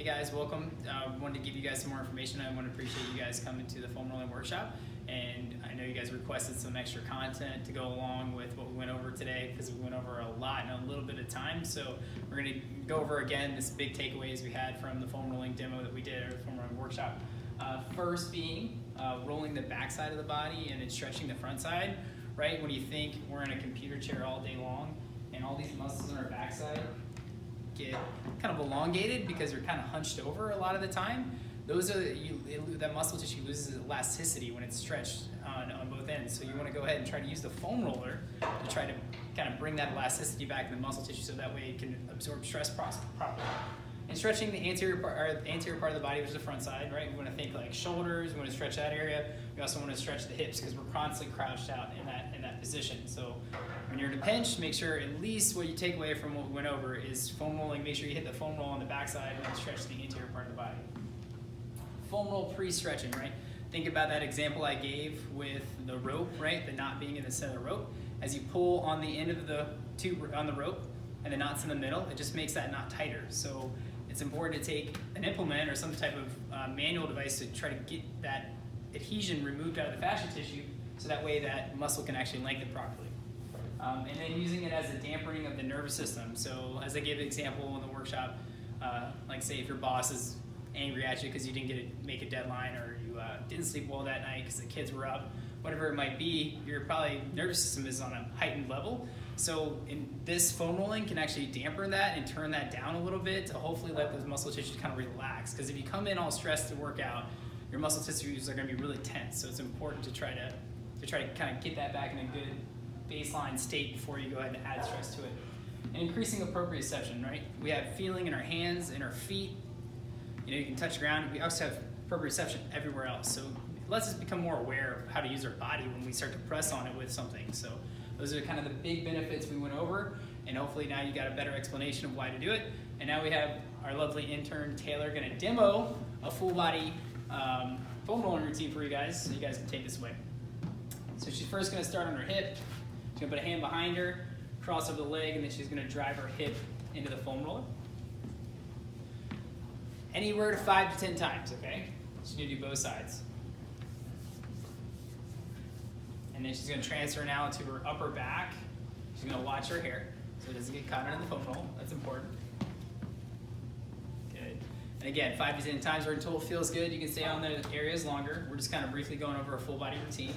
Hey guys, welcome. Wanted to give you guys some more information. I want to appreciate you guys coming to the foam rolling workshop. And I know you guys requested some extra content to go along with what we went over today because we went over a lot in a little bit of time. So we're going to go over again this big takeaways we had from the foam rolling demo that we did, or the foam rolling workshop. First being rolling the back side of the body and then stretching the front side, right? When you think we're in a computer chair all day long and all these muscles on our backside get kind of elongated because you're kind of hunched over a lot of the time. Those are that muscle tissue loses elasticity when it's stretched on both ends. So you want to go ahead and try to use the foam roller to try to kind of bring that elasticity back in the muscle tissue so that way it can absorb stress properly. And stretching the anterior part of the body, which is the front side, right? We want to think like shoulders. We want to stretch that area. We also want to stretch the hips because we're constantly crouched out in that position. So when you're in a pinch, make sure at least what you take away from what we went over is foam rolling. Make sure you hit the foam roll on the backside and then stretch the anterior part of the body. Foam roll pre-stretching, right? Think about that example I gave with the rope, right? The knot being in the center of the rope. As you pull on the end of the tube on the rope and the knot's in the middle, it just makes that knot tighter. So it's important to take an implement or some type of manual device to try to get that adhesion removed out of the fascia tissue so that way that muscle can actually lengthen properly. And then using it as a dampening of the nervous system. So as I gave an example in the workshop, like say if your boss is angry at you because you didn't make a deadline or you didn't sleep well that night because the kids were up, whatever it might be, your probably nervous system is on a heightened level. So in this foam rolling can actually dampen that and turn that down a little bit to hopefully let those muscle tissues kind of relax. Because if you come in all stressed to work out, your muscle tissues are going to be really tense. So it's important to try to kind of get that back in a good baseline state before you go ahead and add stress to it. And increasing proprioception, right? We have feeling in our hands, in our feet. You know, you can touch ground. We also have proprioception everywhere else. So it lets us become more aware of how to use our body when we start to press on it with something. So those are kind of the big benefits we went over, and hopefully now you got a better explanation of why to do it. And now we have our lovely intern Taylor going to demo a full body foam rolling routine for you guys, so you guys can take this away. So she's first going to start on her hip. She's going to put a hand behind her, cross over the leg, and then she's going to drive her hip into the foam roller. Anywhere to 5 to 10 times, okay? She's going to do both sides. And then she's going to transfer now to her upper back. She's going to watch her hair so it doesn't get caught in the foam roll. That's important. Good. And again, 5 to 10 times or until it feels good. You can stay on the areas longer. We're just kind of briefly going over a full body routine.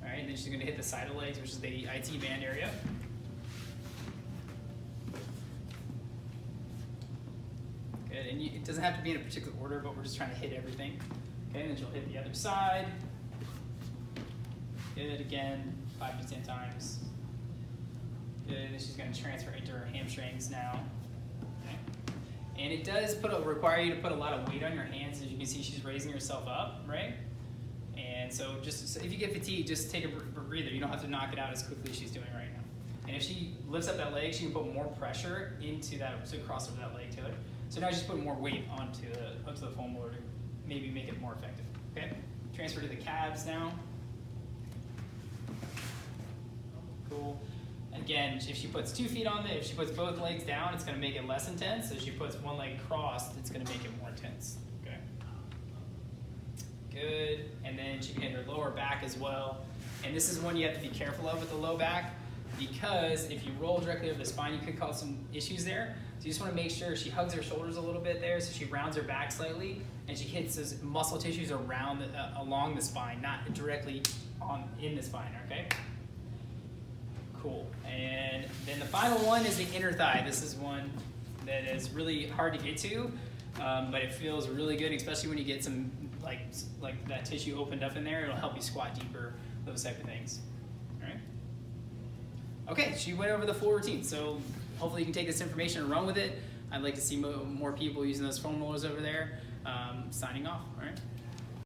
All right, and then she's going to hit the side of the legs, which is the IT band area. Good, and it doesn't have to be in a particular order, but we're just trying to hit everything. Okay, and then she'll hit the other side. Hit it again, 5 to 10 times. Good, and then she's going to transfer into her hamstrings now. Okay. And it does require you to put a lot of weight on your hands. As you can see, she's raising herself up, right? And so if you get fatigued, just take a breather. You don't have to knock it out as quickly as she's doing right now. And if she lifts up that leg, she can put more pressure into that, to cross over that leg to it. So now she's putting more weight onto the foam roller to maybe make it more effective. Okay? Transfer to the calves now. Cool. Again, if she puts 2 feet on it, if she puts both legs down, it's going to make it less intense. So if she puts one leg crossed, it's going to make it more intense. Okay. Good. And then she can hit her lower back as well. And this is one you have to be careful of with the low back, because if you roll directly over the spine, you could cause some issues there. So you just want to make sure she hugs her shoulders a little bit there, so she rounds her back slightly, and she hits those muscle tissues along the spine, not directly in the spine. Okay. Cool. And then the final one is the inner thigh. This is one that is really hard to get to, but it feels really good, especially when you get some like that tissue opened up in there. It'll help you squat deeper, those type of things. All right. Okay, she went over the full routine, so hopefully you can take this information and run with it. I'd like to see more people using those foam rollers over there. Signing off. All right.